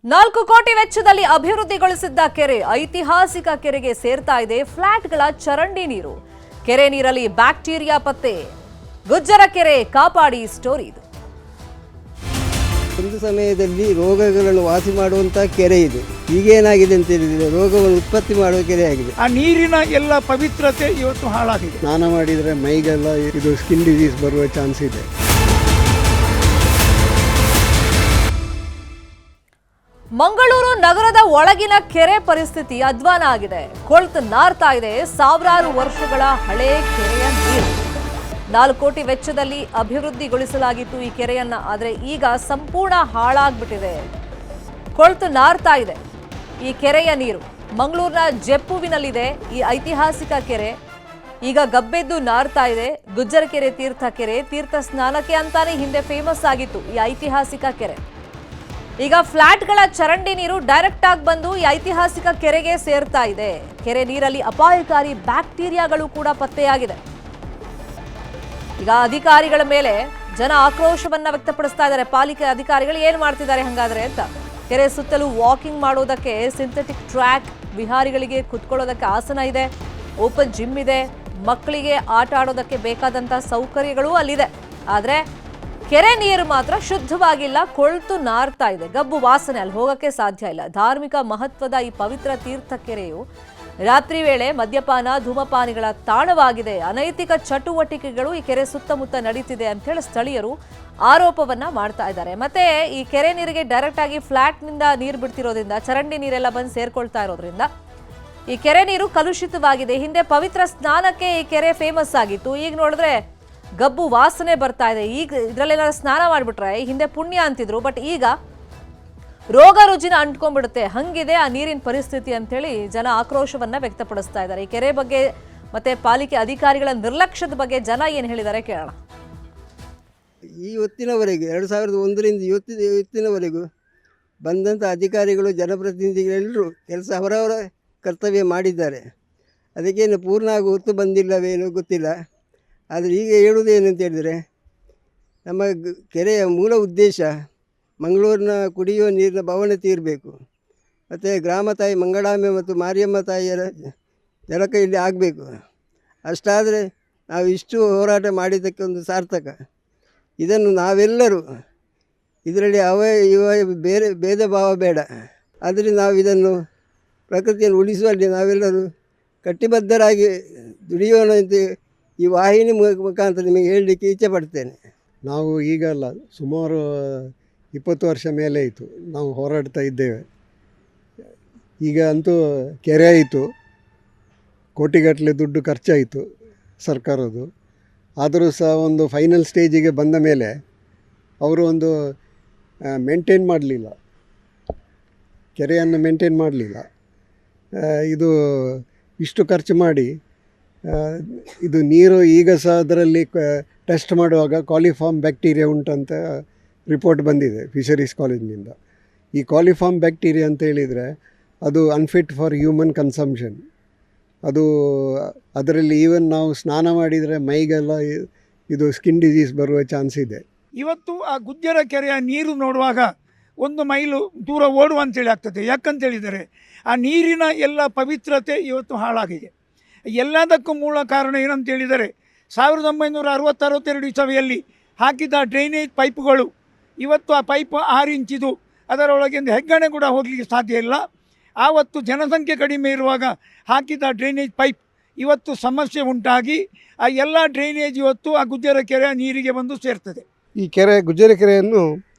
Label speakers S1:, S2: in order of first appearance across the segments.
S1: 4 ಕೋಟಿ ವೆಚ್ಚದಲ್ಲಿ ಅಭಿವೃದ್ಧಿಗೊಳಿಸಿದ್ದ ಕೆರೆ ಐತಿಹಾಸಿಕ ಕೆರೆಗೆ ಸೇರ್ತಾ ಇದೆ ಫ್ಲಾಟ್ಗಳ ಚರಂಡಿ ನೀರು. ಕೆರೆ ನೀರಲ್ಲಿ ಬ್ಯಾಕ್ಟೀರಿಯಾ ಪತ್ತೆ. ಗುಜ್ಜರ ಕೆರೆ ಕಾಪಾಡಿ ಸ್ಟೋರಿ ಇದು.
S2: ಒಂದು ಸಮಯದಲ್ಲಿ ರೋಗಗಳನ್ನು ವಾಸಿ ಮಾಡುವಂಥ ಕೆರೆ ಇದು. ಈಗೇನಾಗಿದೆ ಅಂತ ಹೇಳಿದರೆ ರೋಗವನ್ನು ಉತ್ಪತ್ತಿ ಮಾಡುವ ಕೆರೆ ಆಗಿದೆ.
S3: ಆ ನೀರಿನ ಎಲ್ಲ ಪವಿತ್ರತೆ ಇವತ್ತು ಹಾಳಾಗಿದೆ.
S2: ಸ್ನಾನ ಮಾಡಿದರೆ ಮೈಗೆಲ್ಲ ಇದು ಸ್ಕಿನ್ ಡಿಸೀಸ್ ಬರುವ ಚಾನ್ಸ್ ಇದೆ.
S1: ಮಂಗಳೂರು ನಗರದ ಒಳಗಿನ ಕೆರೆ ಪರಿಸ್ಥಿತಿ ಅಧ್ವಾನ ಆಗಿದೆ. ಕೊಳ್ತು ನಾರ್ತಾ ಇದೆ ಸಾವಿರಾರು ವರ್ಷಗಳ ಹಳೆ ಕೆರೆಯ ನೀರು. 4 ಕೋಟಿ ವೆಚ್ಚದಲ್ಲಿ ಅಭಿವೃದ್ಧಿಗೊಳಿಸಲಾಗಿತ್ತು ಈ ಕೆರೆಯನ್ನ. ಆದರೆ ಈಗ ಸಂಪೂರ್ಣ ಹಾಳಾಗ್ಬಿಟ್ಟಿದೆ. ಕೊಳ್ತು ನಾರ್ತಾ ಇದೆ ಈ ಕೆರೆಯ ನೀರು. ಮಂಗಳೂರಿನ ಜೆಪ್ಪುವಿನಲ್ಲಿದೆ ಈ ಐತಿಹಾಸಿಕ ಕೆರೆ. ಈಗ ಗಬ್ಬೆದ್ದು ನಾರ್ತಾ ಇದೆ. ಗುಜ್ಜರ ಕೆರೆ ತೀರ್ಥ ಸ್ನಾನಕ್ಕೆ ಅಂತಾನೆ ಹಿಂದೆ ಫೇಮಸ್ ಆಗಿತ್ತು ಈ ಐತಿಹಾಸಿಕ ಕೆರೆ. ಈಗ ಫ್ಲಾಟ್ಗಳ ಚರಂಡಿ ನೀರು ಡೈರೆಕ್ಟ್ ಆಗಿ ಬಂದು ಈ ಐತಿಹಾಸಿಕ ಕೆರೆಗೆ ಸೇರ್ತಾ ಇದೆ. ಕೆರೆ ನೀರಲ್ಲಿ ಅಪಾಯಕಾರಿ ಬ್ಯಾಕ್ಟೀರಿಯಾಗಳು ಕೂಡ ಪತ್ತೆಯಾಗಿದೆ. ಈಗ ಅಧಿಕಾರಿಗಳ ಮೇಲೆ ಜನ ಆಕ್ರೋಶವನ್ನ ವ್ಯಕ್ತಪಡಿಸ್ತಾ ಇದ್ದಾರೆ. ಪಾಲಿಕೆ ಅಧಿಕಾರಿಗಳು ಏನ್ ಮಾಡ್ತಿದ್ದಾರೆ ಹಂಗಾದ್ರೆ ಅಂತ. ಕೆರೆ ಸುತ್ತಲೂ ವಾಕಿಂಗ್ ಮಾಡೋದಕ್ಕೆ ಸಿಂಥೆಟಿಕ್ ಟ್ರ್ಯಾಕ್, ವಿಹಾರಿಗಳಿಗೆ ಕುತ್ಕೊಳ್ಳೋದಕ್ಕೆ ಆಸನ ಇದೆ, ಓಪನ್ ಜಿಮ್ ಇದೆ, ಮಕ್ಕಳಿಗೆ ಆಟ ಆಡೋದಕ್ಕೆ ಬೇಕಾದಂತ ಸೌಕರ್ಯಗಳು ಅಲ್ಲಿದೆ. ಆದ್ರೆ ಕೆರೆ ನೀರು ಮಾತ್ರ ಶುದ್ಧವಾಗಿಲ್ಲ, ಕೊಳ್ತು ನಾರ್ತಾ ಇದೆ. ಗಬ್ಬು ವಾಸನೆ, ಅಲ್ಲಿ ಹೋಗಕ್ಕೆ ಸಾಧ್ಯ ಇಲ್ಲ. ಧಾರ್ಮಿಕ ಮಹತ್ವದ ಈ ಪವಿತ್ರ ತೀರ್ಥ ಕೆರೆಯು ರಾತ್ರಿ ವೇಳೆ ಮದ್ಯಪಾನ, ಧೂಮಪಾನಿಗಳ ತಾಣವಾಗಿದೆ. ಅನೈತಿಕ ಚಟುವಟಿಕೆಗಳು ಈ ಕೆರೆ ಸುತ್ತಮುತ್ತ ನಡೀತಿದೆ ಅಂತ ಹೇಳಿ ಸ್ಥಳೀಯರು ಆರೋಪವನ್ನ ಮಾಡ್ತಾ ಇದ್ದಾರೆ. ಮತ್ತೆ ಈ ಕೆರೆ ನೀರಿಗೆ ಡೈರೆಕ್ಟ್ ಆಗಿ ಫ್ಲಾಟ್ ನಿಂದ ನೀರು ಬಿಡ್ತಿರೋದ್ರಿಂದ, ಚರಂಡಿ ನೀರೆಲ್ಲ ಬಂದು ಸೇರ್ಕೊಳ್ತಾ ಇರೋದ್ರಿಂದ ಈ ಕೆರೆ ನೀರು ಕಲುಷಿತವಾಗಿದೆ. ಹಿಂದೆ ಪವಿತ್ರ ಸ್ನಾನಕ್ಕೆ ಈ ಕೆರೆ ಫೇಮಸ್ ಆಗಿತ್ತು. ಈಗ ನೋಡಿದ್ರೆ ಗಬ್ಬು ವಾಸನೆ ಬರ್ತಾ ಇದೆ. ಈಗ ಇದ್ರಲ್ಲೇನಾದ್ರು ಸ್ನಾನ ಮಾಡಿಬಿಟ್ರೆ ಹಿಂದೆ ಪುಣ್ಯ ಅಂತಿದ್ರು, ಬಟ್ ಈಗ ರೋಗ ರುಜಿನ ಅಂಟ್ಕೊಂಡ್ಬಿಡುತ್ತೆ. ಹಂಗಿದೆ ಆ ನೀರಿನ ಪರಿಸ್ಥಿತಿ ಅಂತೇಳಿ ಜನ ಆಕ್ರೋಶವನ್ನ ವ್ಯಕ್ತಪಡಿಸ್ತಾ ಇದ್ದಾರೆ. ಈ ಕೆರೆ ಬಗ್ಗೆ ಮತ್ತೆ ಪಾಲಿಕೆ ಅಧಿಕಾರಿಗಳ ನಿರ್ಲಕ್ಷ್ಯದ ಬಗ್ಗೆ ಜನ ಏನು ಹೇಳಿದ್ದಾರೆ ಕೇಳೋಣ.
S2: ಈ ಹೊತ್ತಿನವರೆಗೂ 2001ರಿಂದ ಇವತ್ತಿನವರೆಗೂ ಬಂದಂಥ ಅಧಿಕಾರಿಗಳು, ಜನಪ್ರತಿನಿಧಿಗಳೆಲ್ಲರೂ ಕೆಲಸ ಅವರವರ ಕರ್ತವ್ಯ ಮಾಡಿದ್ದಾರೆ. ಅದಕ್ಕೇನು ಪೂರ್ಣ ಆಗಿ ಹೊತ್ತು ಬಂದಿಲ್ಲವೇನೋ ಗೊತ್ತಿಲ್ಲ. ಆದರೆ ಈಗ ಹೇಳುವುದೇನು ಅಂತ ಹೇಳಿದರೆ, ನಮ್ಮ ಕೆರೆಯ ಮೂಲ ಉದ್ದೇಶ ಮಂಗಳೂರಿನ ಕುಡಿಯುವ ನೀರಿನ ಬವಣೆ ತೀರಬೇಕು. ಮತ್ತು ಗ್ರಾಮ ತಾಯಿ ಮಂಗಳಾಂಬೆ ಮತ್ತು ಮಾರಿಯಮ್ಮ ತಾಯಿಯರ ಜಲಕ ಇಲ್ಲಿ ಆಗಬೇಕು. ಅಷ್ಟಾದರೆ ನಾವು ಇಷ್ಟು ಹೋರಾಟ ಮಾಡಿದ್ದಕ್ಕೆ ಒಂದು ಸಾರ್ಥಕ. ಇದನ್ನು ನಾವೆಲ್ಲರೂ ಇದರಲ್ಲಿ ಬೇರೆ ಭೇದ ಭಾವ ಬೇಡ. ಆದ್ದರಿಂದ ನಾವು ಇದನ್ನು ಪ್ರಕೃತಿಯನ್ನು ಉಳಿಸುವಲ್ಲಿ ನಾವೆಲ್ಲರೂ ಕಟ್ಟಿಬದ್ಧರಾಗಿ ದುಡಿಯೋಣ ಅಂತ ಈ ವಾಹಿನಿ ಮುಖಾಂತರ ನಿಮಗೆ ಹೇಳಲಿಕ್ಕೆ ಇಚ್ಛೆ ಪಡ್ತೇನೆ.
S4: ನಾವು ಈಗಲ್ಲ, ಸುಮಾರು 20 ವರ್ಷ ಮೇಲೆ ಆಯಿತು ನಾವು ಹೋರಾಡ್ತಾ ಇದ್ದೇವೆ. ಈಗ ಅಂತೂ ಕೆರೆ ಆಯಿತು, ಕೋಟಿಗಟ್ಟಲೆ ದುಡ್ಡು ಖರ್ಚಾಯಿತು ಸರ್ಕಾರದ್ದು. ಆದರೂ ಸಹ ಒಂದು ಫೈನಲ್ ಸ್ಟೇಜಿಗೆ ಬಂದ ಮೇಲೆ ಅವರು ಒಂದು ಮೇಂಟೈನ್ ಮಾಡಲಿಲ್ಲ, ಕೆರೆಯನ್ನು ಮೇಂಟೈನ್ ಮಾಡಲಿಲ್ಲ. ಇದು ಇಷ್ಟು ಖರ್ಚು ಮಾಡಿ ಇದು ನೀರು ಈಗ ಸಹ ಅದರಲ್ಲಿ ಟೆಸ್ಟ್ ಮಾಡುವಾಗ ಕಾಲಿಫಾರ್ಮ್ ಬ್ಯಾಕ್ಟೀರಿಯಾ ಉಂಟಂತ ರಿಪೋರ್ಟ್ ಬಂದಿದೆ ಫಿಶರೀಸ್ ಕಾಲೇಜಿನಿಂದ. ಈ ಕಾಲಿಫಾರ್ಮ್ ಬ್ಯಾಕ್ಟೀರಿಯಾ ಅಂತ ಹೇಳಿದರೆ ಅದು ಅನ್ಫಿಟ್ ಫಾರ್ ಹ್ಯೂಮನ್ ಕನ್ಸಂಪ್ಷನ್. ಅದು ಅದರಲ್ಲಿ ಈವನ್ ನಾವು ಸ್ನಾನ ಮಾಡಿದರೆ ಮೈಗೆಲ್ಲ ಇದು ಸ್ಕಿನ್ ಡಿಸೀಸ್ ಬರುವ ಚಾನ್ಸ್ ಇದೆ.
S3: ಇವತ್ತು ಆ ಗುಜ್ಜರ ಕೆರೆಯ ನೀರು ನೋಡುವಾಗ 1 ಮೈಲು ದೂರ ಓಡುವ ಅಂತೇಳಿ ಆಗ್ತದೆ. ಯಾಕಂತೇಳಿದರೆ ಆ ನೀರಿನ ಎಲ್ಲ ಪವಿತ್ರತೆ ಇವತ್ತು ಹಾಳಾಗಿದೆ. ಎಲ್ಲದಕ್ಕೂ ಮೂಲ ಕಾರಣ ಏನಂತೇಳಿದರೆ 1960-62 ಇಸವಿಯಲ್ಲಿ ಹಾಕಿದ ಡ್ರೈನೇಜ್ ಪೈಪ್ಗಳು. ಇವತ್ತು ಆ ಪೈಪ್ 6 ಇಂಚಿದು, ಅದರೊಳಗಿಂದ ಹೆಗ್ಗಣೆ ಕೂಡ ಹೋಗಲಿಕ್ಕೆ ಸಾಧ್ಯ ಇಲ್ಲ. ಆವತ್ತು ಜನಸಂಖ್ಯೆ ಕಡಿಮೆ ಇರುವಾಗ ಹಾಕಿದ ಡ್ರೈನೇಜ್ ಪೈಪ್ ಇವತ್ತು ಸಮಸ್ಯೆ ಉಂಟಾಗಿ ಆ ಎಲ್ಲ ಡ್ರೈನೇಜ್ ಇವತ್ತು ಆ ಗುಜ್ಜರ ಕೆರೆಯ ನೀರಿಗೆ ಬಂದು ಸೇರ್ತದೆ.
S4: ಈ ಕೆರೆ ಗುಜ್ಜರ ಕೆರೆಯನ್ನು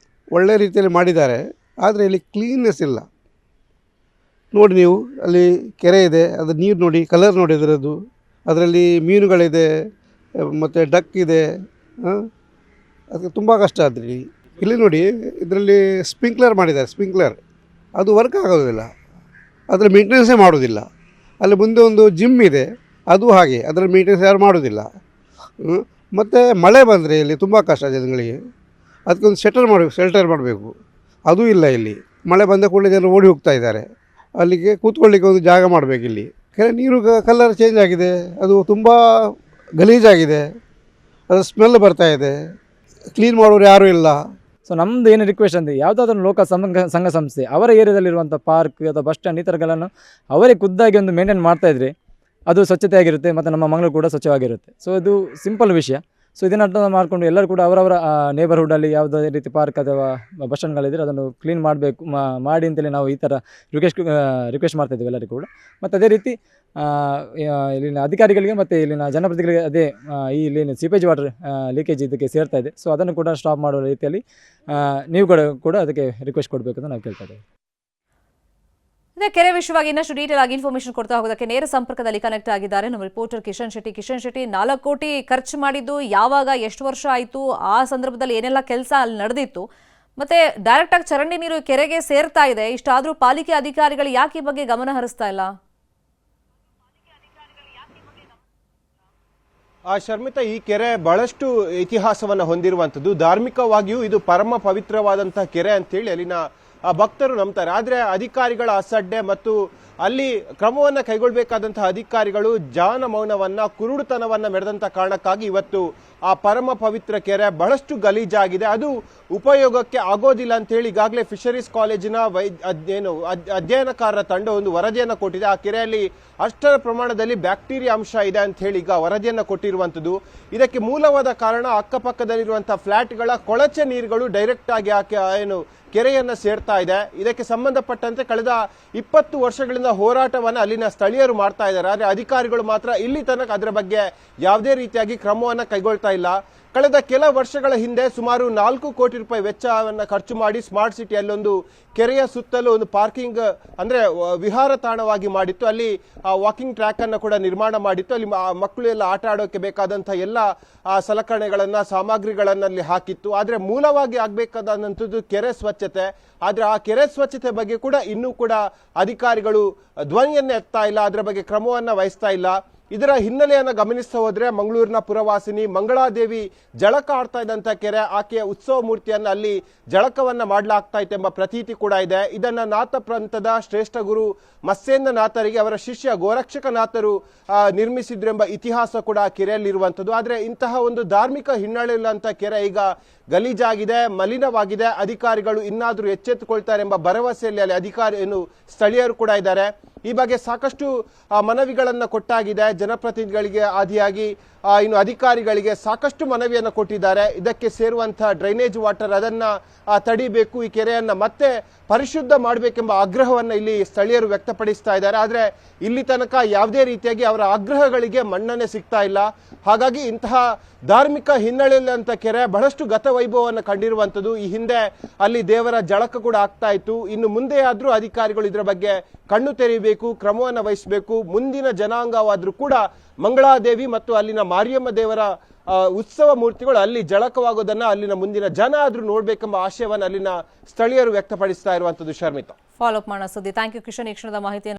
S4: ಒಳ್ಳೆ ರೀತಿಯಲ್ಲಿ ಮಾಡಿದ್ದಾರೆ, ಆದರೆ ಇಲ್ಲಿ ಕ್ಲೀನ್ನೆಸ್ ಇಲ್ಲ. ನೋಡಿ ನೀವು, ಅಲ್ಲಿ ಕೆರೆ ಇದೆ, ಅದು ನೀರು ನೋಡಿ, ಕಲರ್ ನೋಡಿ ಅದರದ್ದು. ಅದರಲ್ಲಿ ಮೀನುಗಳಿದೆ ಮತ್ತು ಡಕ್ ಇದೆ. ಅದಕ್ಕೆ ತುಂಬ ಕಷ್ಟ ಆದರೆ ಇಲ್ಲಿ ನೋಡಿ, ಇದರಲ್ಲಿ ಸ್ಪ್ರಿಂಕ್ಲರ್ ಮಾಡಿದ್ದಾರೆ. ಸ್ಪ್ರಿಂಕ್ಲರ್ ಅದು ವರ್ಕ್ ಆಗೋದಿಲ್ಲ, ಅದರ ಮೇಂಟೆನೆನ್ಸೇ ಮಾಡೋದಿಲ್ಲ. ಅಲ್ಲಿ ಮುಂದೆ ಒಂದು ಜಿಮ್ ಇದೆ, ಅದು ಹಾಗೆ, ಅದರ ಮೇಂಟೆನೆನ್ಸ್ ಯಾರು ಮಾಡೋದಿಲ್ಲ. ಮತ್ತು ಮಳೆ ಬಂದರೆ ಇಲ್ಲಿ ತುಂಬ ಕಷ್ಟ ಜನಗಳಿಗೆ. ಅದಕ್ಕೊಂದು ಶೆಲ್ಟರ್ ಮಾಡಬೇಕು, ಅದೂ ಇಲ್ಲ ಇಲ್ಲಿ. ಮಳೆ ಬಂದ ಕೂಡಲೇ ಜನರು ಓಡಿ ಹೋಗ್ತಾ ಇದ್ದಾರೆ. ಅಲ್ಲಿಗೆ ಕೂತ್ಕೊಳ್ಳಿಕ್ಕೆ ಒಂದು ಜಾಗ ಮಾಡಬೇಕು. ಇಲ್ಲಿ ಕೆರೆ ನೀರು ಕಲರ್ ಚೇಂಜ್ ಆಗಿದೆ, ಅದು ತುಂಬ ಗಲೀಜಾಗಿದೆ, ಅದು ಸ್ಮೆಲ್ ಬರ್ತಾಯಿದೆ. ಕ್ಲೀನ್ ಮಾಡೋರು ಯಾರೂ ಇಲ್ಲ.
S5: ಸೊ ನಮ್ಮದು ಏನು ರಿಕ್ವೆಸ್ಟ್ ಅಂದರೆ ಯಾವುದಾದ್ರೂ ಲೋಕ ಸಂಘ ಸಂಸ್ಥೆ ಅವರ ಏರಿಯಾದಲ್ಲಿರುವಂಥ ಪಾರ್ಕ್ ಅಥವಾ ಬಸ್ ಸ್ಟ್ಯಾಂಡ್ ಈ ಥರಗಳನ್ನು ಅವರೇ ಖುದ್ದಾಗಿ ಒಂದು ಮೇಂಟೈನ್ ಮಾಡ್ತಾಯಿದ್ರೆ ಅದು ಸ್ವಚ್ಛತೆಯಾಗಿರುತ್ತೆ ಮತ್ತು ನಮ್ಮ ಮಂಗಳೂರು ಕೂಡ ಸ್ವಚ್ಛವಾಗಿರುತ್ತೆ. ಸೊ ಇದು ಸಿಂಪಲ್ ವಿಷಯ. ಸೊ ಇದನ್ನು ಅರ್ಥ ಮಾಡಿಕೊಂಡು ಎಲ್ಲರೂ ಕೂಡ ಅವರವರ ನೇಬರ್ಹುಡ್ಡಲ್ಲಿ ಯಾವುದೇ ರೀತಿ ಪಾರ್ಕ್ ಅಥವಾ ಬಸ್ ಸ್ಟ್ಯಾಂಡ್ಗಳಿದ್ದರೆ ಅದನ್ನು ಕ್ಲೀನ್ ಮಾಡಬೇಕು ಮಾಡಿ ಅಂತೇಳಿ ನಾವು ಈ ಥರ ರಿಕ್ವೆಸ್ಟ್ ಮಾಡ್ತಾಯಿದ್ದೀವಿ ಎಲ್ಲರಿಗೂ ಕೂಡ. ಮತ್ತು ಅದೇ ರೀತಿ ಇಲ್ಲಿನ ಅಧಿಕಾರಿಗಳಿಗೆ ಮತ್ತು ಇಲ್ಲಿನ ಜನಪ್ರತಿನಿಧಿಗಳಿಗೆ ಅದೇ ಇಲ್ಲಿನ ಸೀಪೇಜ್ ವಾಟರ್ ಲೀಕೇಜ್ ಇದಕ್ಕೆ ಸೇರ್ತಾ ಇದೆ. ಸೊ ಅದನ್ನು ಕೂಡ ಸ್ಟಾಪ್ ಮಾಡುವ ರೀತಿಯಲ್ಲಿ ನೀವು ಕೂಡ ಅದಕ್ಕೆ ರಿಕ್ವೆಸ್ಟ್ ಕೊಡಬೇಕು ಅಂತ ನಾವು ಕೇಳ್ತಾ ಇದ್ದೇವೆ.
S1: ಇದೇ ಕೆರೆ ವಿಷಯವಾಗಿ ಇನ್ನಷ್ಟು ಡೀಟೇಲ್ ಆಗಿ ಇನ್ಫಾರ್ಮೇಶನ್ ಕೊಡ್ತಾ ಹೋಗೋದಕ್ಕೆ ನೇರ ಸಂಪರ್ಕದಲ್ಲಿ ಕನೆಕ್ಟ್ ಆಗಿದ್ದಾರೆ ನಮ್ಮ ರಿಪೋರ್ಟರ್ ಕಿಶನ್ ಶೆಟ್ಟಿ. 4 ಕೋಟಿ ಖರ್ಚು ಮಾಡಿದ್ದು ಯಾವಾಗ, ಎಷ್ಟು ವರ್ಷ ಆಯಿತು, ಆ ಸಂದರ್ಭದಲ್ಲಿ ಏನೆಲ್ಲ ಕೆಲಸ ಅಲ್ಲಿ ನಡೆದಿತ್ತು, ಮತ್ತೆ ಡೈರೆಕ್ಟ್ ಆಗಿ ಚರಂಡಿ ನೀರು ಕೆರೆಗೆ ಸೇರ್ತಾ ಇದೆ, ಇಷ್ಟಾದರೂ ಪಾಲಿಕೆ ಅಧಿಕಾರಿಗಳು ಯಾಕೆ ಈ ಬಗ್ಗೆ ಗಮನ ಹರಿಸ್ತಾ ಇಲ್ಲ?
S6: ಶರ್ಮಿತಾ, ಈ ಕೆರೆ ಬಹಳಷ್ಟು ಇತಿಹಾಸವನ್ನು ಹೊಂದಿರುವಂಥದ್ದು. ಧಾರ್ಮಿಕವಾಗಿಯೂ ಇದು ಪರಮ ಪವಿತ್ರವಾದಂತಹ ಕೆರೆ ಅಂತೇಳಿ ಅಲ್ಲಿನ ಭಕ್ತರು ನಂಬ್ತಾರೆ. ಆದರೆ ಅಧಿಕಾರಿಗಳ ಅಸಡ್ಡೆ ಮತ್ತು ಅಲ್ಲಿ ಕ್ರಮವನ್ನು ಕೈಗೊಳ್ಳಬೇಕಾದಂತಹ ಅಧಿಕಾರಿಗಳು ಜಾನಮೌನವನ್ನ, ಕುರುಡುತನವನ್ನ ಮೆರೆದಂಥ ಕಾರಣಕ್ಕಾಗಿ ಇವತ್ತು ಆ ಪರಮ ಪವಿತ್ರ ಕೆರೆ ಬಹಳಷ್ಟು ಗಲೀಜಾಗಿದೆ. ಅದು ಉಪಯೋಗಕ್ಕೆ ಆಗೋದಿಲ್ಲ ಅಂತ ಹೇಳಿ ಈಗಾಗಲೇ ಫಿಶರೀಸ್ ಕಾಲೇಜಿನ ಅಧ್ಯಯನಕಾರರ ತಂಡ ಒಂದು ವರದಿಯನ್ನು ಕೊಟ್ಟಿದೆ. ಆ ಕೆರೆಯಲ್ಲಿ ಅಷ್ಟರ ಪ್ರಮಾಣದಲ್ಲಿ ಬ್ಯಾಕ್ಟೀರಿಯಾ ಅಂಶ ಇದೆ ಅಂತ ಹೇಳಿ ಈಗ ವರದಿಯನ್ನು ಕೊಟ್ಟಿರುವಂಥದ್ದು. ಇದಕ್ಕೆ ಮೂಲವಾದ ಕಾರಣ ಅಕ್ಕಪಕ್ಕದಲ್ಲಿರುವಂತಹ ಫ್ಲಾಟ್ಗಳ ಕೊಳಚೆ ನೀರುಗಳು ಡೈರೆಕ್ಟ್ ಆಗಿ ಕೆರೆಯನ್ನ ಸೇರ್ತಾ ಇದೆ. ಇದಕ್ಕೆ ಸಂಬಂಧಪಟ್ಟಂತೆ ಕಳೆದ 20 ವರ್ಷಗಳಿಂದ ಹೋರಾಟವನ್ನು ಅಲ್ಲಿನ ಸ್ಥಳೀಯರು ಮಾಡ್ತಾ ಇದ್ದಾರೆ. ಆದರೆ ಅಧಿಕಾರಿಗಳು ಮಾತ್ರ ಇಲ್ಲಿ ತನಕ ಅದರ ಬಗ್ಗೆ ಯಾವುದೇ ರೀತಿಯಾಗಿ ಕ್ರಮವನ್ನು ಕೈಗೊಳ್ತಾ ಇಲ್ಲ. ಕಳೆದ ಕೆಲ ವರ್ಷಗಳ ಹಿಂದೆ ಸುಮಾರು 4 ಕೋಟಿ ರೂಪಾಯಿ ವೆಚ್ಚವನ್ನು ಖರ್ಚು ಮಾಡಿ ಸ್ಮಾರ್ಟ್ ಸಿಟಿಯಲ್ಲಿ ಒಂದು ಕೆರೆಯ ಸುತ್ತಲೂ ಒಂದು ಪಾರ್ಕಿಂಗ್ ಅಂದ್ರೆ ವಿಹಾರ ತಾಣವಾಗಿ ಮಾಡಿತ್ತು. ಅಲ್ಲಿ ವಾಕಿಂಗ್ ಟ್ರ್ಯಾಕ್ ಅನ್ನು ಕೂಡ ನಿರ್ಮಾಣ ಮಾಡಿತ್ತು. ಅಲ್ಲಿ ಮಕ್ಕಳು ಎಲ್ಲ ಆಟ ಆಡೋಕೆ ಬೇಕಾದಂತಹ ಎಲ್ಲ ಸಲಕರಣೆಗಳನ್ನ, ಸಾಮಗ್ರಿಗಳನ್ನ ಅಲ್ಲಿ ಹಾಕಿತ್ತು. ಆದ್ರೆ ಮೂಲವಾಗಿ ಆಗ್ಬೇಕಾದಂಥದ್ದು ಕೆರೆ ಸ್ವಚ್ಛತೆ. ಆದ್ರೆ ಆ ಕೆರೆ ಸ್ವಚ್ಛತೆ ಬಗ್ಗೆ ಕೂಡ ಇನ್ನೂ ಕೂಡ ಅಧಿಕಾರಿಗಳು ಧ್ವನಿಯನ್ನ ಎತ್ತಾ ಇಲ್ಲ, ಅದರ ಬಗ್ಗೆ ಕ್ರಮವನ್ನ ವಹಿಸ್ತಾ ಇಲ್ಲ. ಇದರ ಹಿನ್ನೆಲೆಯನ್ನು ಗಮನಿಸ್ತಾ ಹೋದ್ರೆ ಮಂಗಳೂರಿನ ಪುರವಾಸಿನಿ ಮಂಗಳಾದೇವಿ ಜಳಕ ಆಡ್ತಾ ಇದ್ದಂತ ಕೆರೆ, ಆಕೆಯ ಉತ್ಸವ ಮೂರ್ತಿಯನ್ನು ಅಲ್ಲಿ ಜಳಕವನ್ನ ಮಾಡಲಾಗ್ತಾ ಇತ್ತು ಎಂಬ ಪ್ರತೀತಿ ಕೂಡ ಇದೆ. ಇದನ್ನ ನಾಥ ಪ್ರಾಂತದ ಶ್ರೇಷ್ಠ ಗುರು ಮತ್ಸ್ಯೇಂದ್ರ ನಾಥರಿಗೆ ಅವರ ಶಿಷ್ಯ ಗೋರಕ್ಷಕನಾಥರು ನಿರ್ಮಿಸಿದ್ರು ಎಂಬ ಇತಿಹಾಸ ಕೂಡ ಆ ಕೆರೆಯಲ್ಲಿರುವಂಥದ್ದು. ಆದ್ರೆ ಇಂತಹ ಒಂದು ಧಾರ್ಮಿಕ ಹಿನ್ನೆಲೆ ಇಲ್ಲಂತ ಕೆರೆ ಈಗ ಗಲೀಜಾಗಿದೆ, ಮಲಿನವಾಗಿದೆ. ಅಧಿಕಾರಿಗಳು ಇನ್ನಾದರೂ ಎಚ್ಚೆತ್ತುಕೊಳ್ತಾರೆ ಎಂಬ ಭರವಸೆಯಲ್ಲಿ ಅಲ್ಲಿ ಸ್ಥಳೀಯರು ಕೂಡ ಇದ್ದಾರೆ. ಈ ಬಗ್ಗೆ ಸಾಕಷ್ಟು ಮನವಿಗಳನ್ನ ಕೊಟ್ಟಾಗಿದೆ. ಜನಪ್ರತಿನಿಧಿಗಳಿಗೆ ಆದಿಯಾಗಿ ಇನ್ನು ಅಧಿಕಾರಿಗಳಿಗೆ ಸಾಕಷ್ಟು ಮನವಿಯನ್ನು ಕೊಟ್ಟಿದ್ದಾರೆ. ಇದಕ್ಕೆ ಸೇರುವಂತಹ ಡ್ರೈನೇಜ್ ವಾಟರ್ ಅದನ್ನ ತಡಿಬೇಕು, ಈ ಕೆರೆಯನ್ನ ಮತ್ತೆ ಪರಿಶುದ್ಧ ಮಾಡಬೇಕೆಂಬ ಆಗ್ರಹವನ್ನು ಇಲ್ಲಿ ಸ್ಥಳೀಯರು ವ್ಯಕ್ತಪಡಿಸ್ತಾ ಇದ್ದಾರೆ. ಆದ್ರೆ ಇಲ್ಲಿ ತನಕ ಯಾವುದೇ ರೀತಿಯಾಗಿ ಅವರ ಆಗ್ರಹಗಳಿಗೆ ಮನ್ನಣೆ ಸಿಗ್ತಾ ಇಲ್ಲ. ಹಾಗಾಗಿ ಇಂತಹ ಧಾರ್ಮಿಕ ಹಿನ್ನೆಲೆಯಂತ ಕೆರೆ ಬಹಳಷ್ಟು ಗತವೈಭವವನ್ನು ಕಂಡಿರುವಂಥದ್ದು. ಈ ಹಿಂದೆ ಅಲ್ಲಿ ದೇವರ ಜಳಕ ಕೂಡ ಆಗ್ತಾ ಇತ್ತು. ಇನ್ನು ಮುಂದೆ ಆದ್ರೂ ಅಧಿಕಾರಿಗಳು ಇದರ ಬಗ್ಗೆ ಕಣ್ಣು ತೆರೆಯಬೇಕು, ಕ್ರಮವನ್ನು ವಹಿಸಬೇಕು. ಮುಂದಿನ ಜನಾಂಗವಾದ್ರೂ ಕೂಡ ಮಂಗಳಾದೇವಿ ಮತ್ತು ಅಲ್ಲಿನ ಮಾರಿಯಮ್ಮ ದೇವರ ಉತ್ಸವ ಮೂರ್ತಿಗಳು ಅಲ್ಲಿ ಜಳಕವಾಗೋದನ್ನ ಅಲ್ಲಿನ ಮುಂದಿನ ಜನ ಆದ್ರೂ ನೋಡ್ಬೇಕೆಂಬ ಆಶಯವನ್ನು ಅಲ್ಲಿನ ಸ್ಥಳೀಯರು ವ್ಯಕ್ತಪಡಿಸ್ತಾ ಇರುವಂತದ್ದು. ಶರ್ಮಿತಾ,
S1: ಫಾಲೋ ಅಪ್ ಮಾಡೋಣ ಸುದ್ದಿ. ಥ್ಯಾಂಕ್ ಯು ಕಿಶನ್, ಈ ಕ್ಷಣದ ಮಾಹಿತಿಯನ್ನು